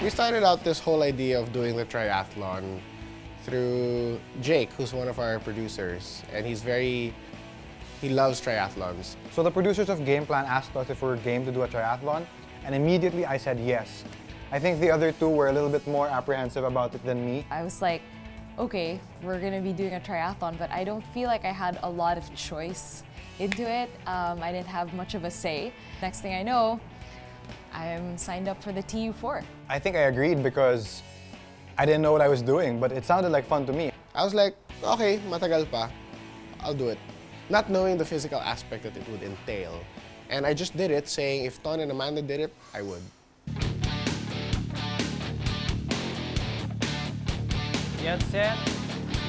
We started out this whole idea of doing the triathlon through Jake, who's one of our producers, and he loves triathlons. So the producers of Gameplan asked us if we were game to do a triathlon, and immediately I said yes. I think the other two were a little bit more apprehensive about it than me. I was like, okay, we're gonna be doing a triathlon, but I don't feel like I had a lot of choice into it. I didn't have much of a say. Next thing I know, I'm signed up for the TU4. I think I agreed because I didn't know what I was doing, but it sounded like fun to me. I was like, okay, matagal pa, I'll do it. Not knowing the physical aspect that it would entail. And I just did it, saying if Ton and Amanda did it, I would. Get set,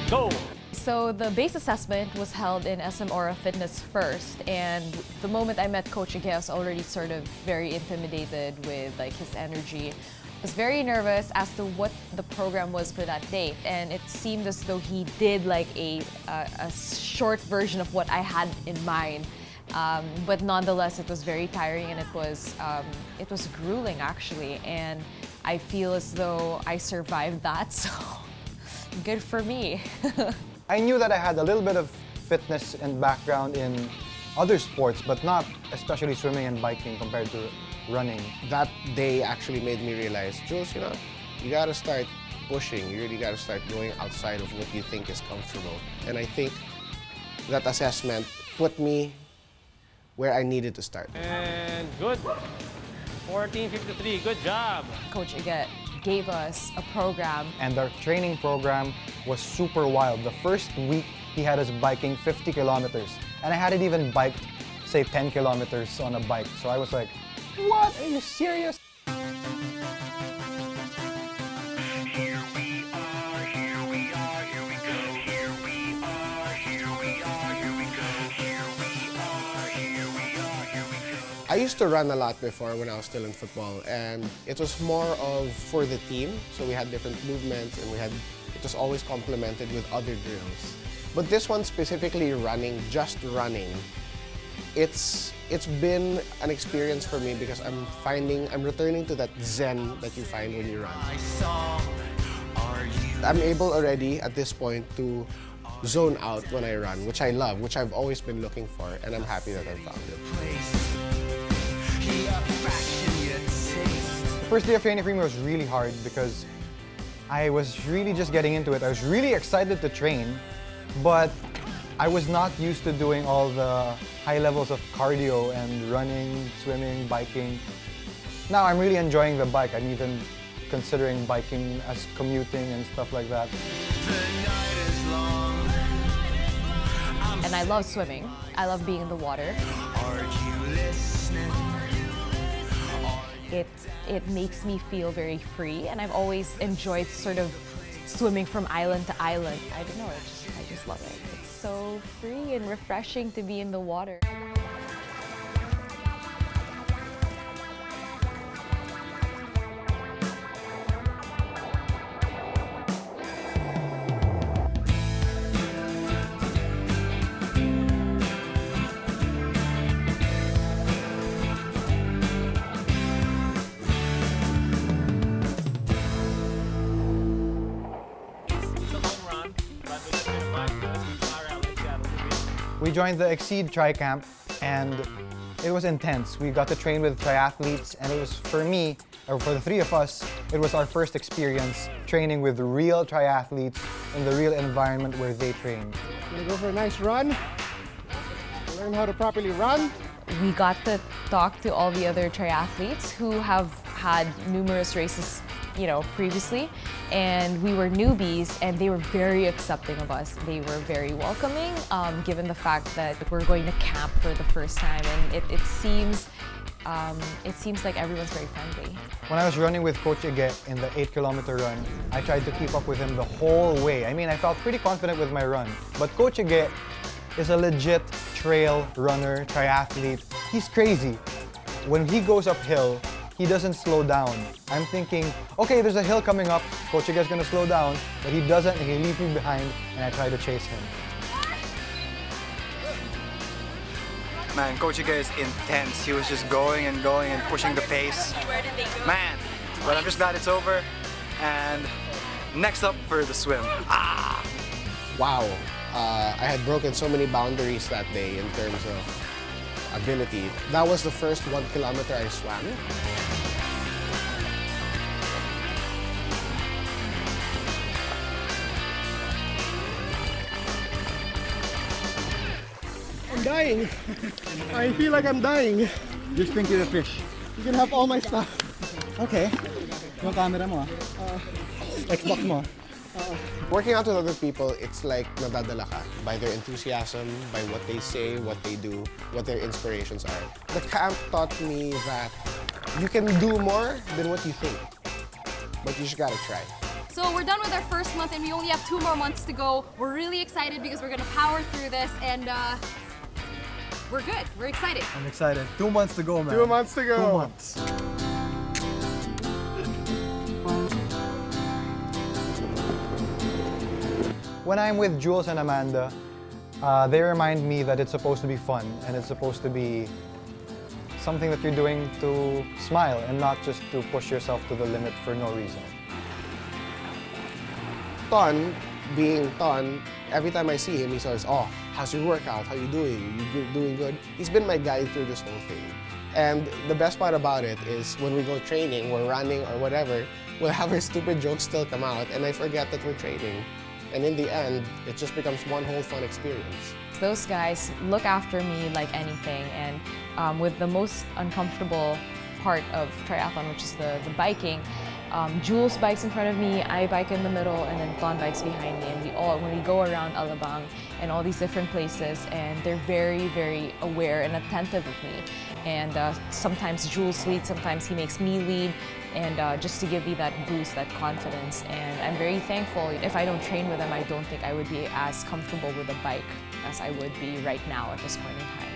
go! So the base assessment was held in SM Aura Fitness first, and the moment I met Coach Ige, I was already sort of very intimidated with like his energy. I was very nervous as to what the program was for that date, and it seemed as though he did like a short version of what I had in mind. But nonetheless, it was very tiring, and it was grueling actually, and I feel as though I survived that, so good for me. I knew that I had a little bit of fitness and background in other sports, but not especially swimming and biking compared to running. That day actually made me realize, Jules, you know, you gotta start pushing. You really gotta start going outside of what you think is comfortable. And I think that assessment put me where I needed to start. And good. 14:53, good job. Coach Ige gave us a program. And our training program was super wild. The first week, he had us biking 50 kilometers. And I hadn't even biked, say, 10 kilometers on a bike. So I was like, what? Are you serious? I used to run a lot before when I was still in football, and it was more of for the team. So we had different movements, and it was always complemented with other drills. But this one specifically running, just running, it's been an experience for me because I'm returning to that zen that you find when you run. I'm able already at this point to zone out when I run, which I love, which I've always been looking for, and I'm happy that I found it. The first day of training for me was really hard because I was really just getting into it. I was really excited to train, but I was not used to doing all the high levels of cardio and running, swimming, biking. Now I'm really enjoying the bike. I'm even considering biking as commuting and stuff like that. And I love swimming. I love being in the water. It makes me feel very free, and I've always enjoyed sort of swimming from island to island. I don't know, I just love it. It's so free and refreshing to be in the water. We joined the Exceed Tri Camp, and it was intense. We got to train with triathletes, and it was, for me, or for the three of us, it was our first experience training with real triathletes in the real environment where they train. I'm gonna go for a nice run, learn how to properly run. We got to talk to all the other triathletes who have had numerous races, you know, previously, and we were newbies, and they were very accepting of us. They were very welcoming, given the fact that we're going to camp for the first time, and it seems like everyone's very friendly. When I was running with Coach Ige in the 8-kilometer run, I tried to keep up with him the whole way. I mean, I felt pretty confident with my run, but Coach Ige is a legit trail runner, triathlete. He's crazy. When he goes uphill, he doesn't slow down. I'm thinking, okay, there's a hill coming up, Coach Ige is gonna slow down, but he doesn't, and he leaves me behind, and I try to chase him. Man, Coach Ige is intense. He was just going and pushing the pace. Man, but I'm just glad it's over. And next up for the swim. Wow, I had broken so many boundaries that day in terms of ability. That was the first 1 kilometer I swam. I'm dying. I feel like I'm dying. Just drink the fish. You can have all my stuff. Okay. Yung camera mo Xbox mo Working out with other people, it's like nadadala ka by their enthusiasm, by what they say, what they do, what their inspirations are. The camp taught me that you can do more than what you think, but you just gotta try. So we're done with our first month and we only have 2 more months to go. We're really excited because we're gonna power through this and we're good. We're excited. I'm excited. 2 months to go, man. 2 months to go. 2 months. When I'm with Jules and Amanda, they remind me that it's supposed to be fun and it's supposed to be something that you're doing to smile and not just to push yourself to the limit for no reason. Ton, being Ton, every time I see him, he's always, oh, how's your workout? How you doing? You doing good? He's been my guide through this whole thing. And the best part about it is when we go training, we're running or whatever, we'll have our stupid jokes still come out and I forget that we're training. And in the end, it just becomes one whole fun experience. Those guys look after me like anything, and with the most uncomfortable part of triathlon, which is the biking, Jules bikes in front of me, I bike in the middle, and then Ton bikes behind me. And when we go around Alabang and all these different places, and they're very, very aware and attentive of me. And sometimes Jules leads, sometimes he makes me lead, and just to give me that boost, that confidence. And I'm very thankful. If I don't train with them, I don't think I would be as comfortable with a bike as I would be right now at this point in time.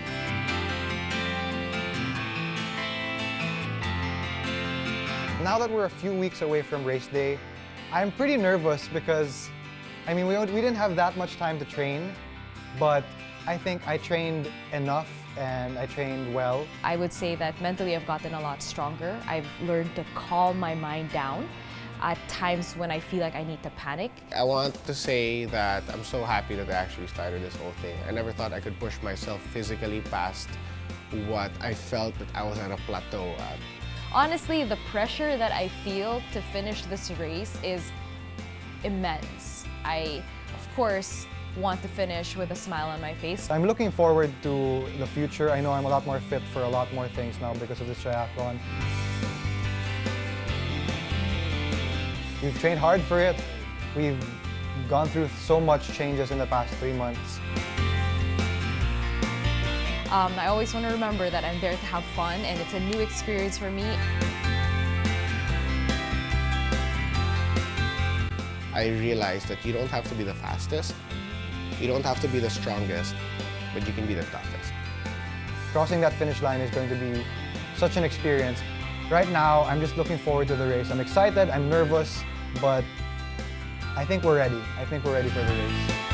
Now that we're a few weeks away from race day, I'm pretty nervous because, I mean, we didn't have that much time to train, but I think I trained enough and I trained well. I would say that mentally I've gotten a lot stronger. I've learned to calm my mind down at times when I feel like I need to panic. I want to say that I'm so happy that I actually started this whole thing. I never thought I could push myself physically past what I felt that I was at a plateau at. Honestly, the pressure that I feel to finish this race is immense. I, of course, want to finish with a smile on my face. I'm looking forward to the future. I know I'm a lot more fit for a lot more things now because of this triathlon. We've trained hard for it. We've gone through so much changes in the past 3 months. I always want to remember that I'm there to have fun and it's a new experience for me. I realized that you don't have to be the fastest, you don't have to be the strongest, but you can be the toughest. Crossing that finish line is going to be such an experience. Right now, I'm just looking forward to the race. I'm excited, I'm nervous, but I think we're ready. I think we're ready for the race.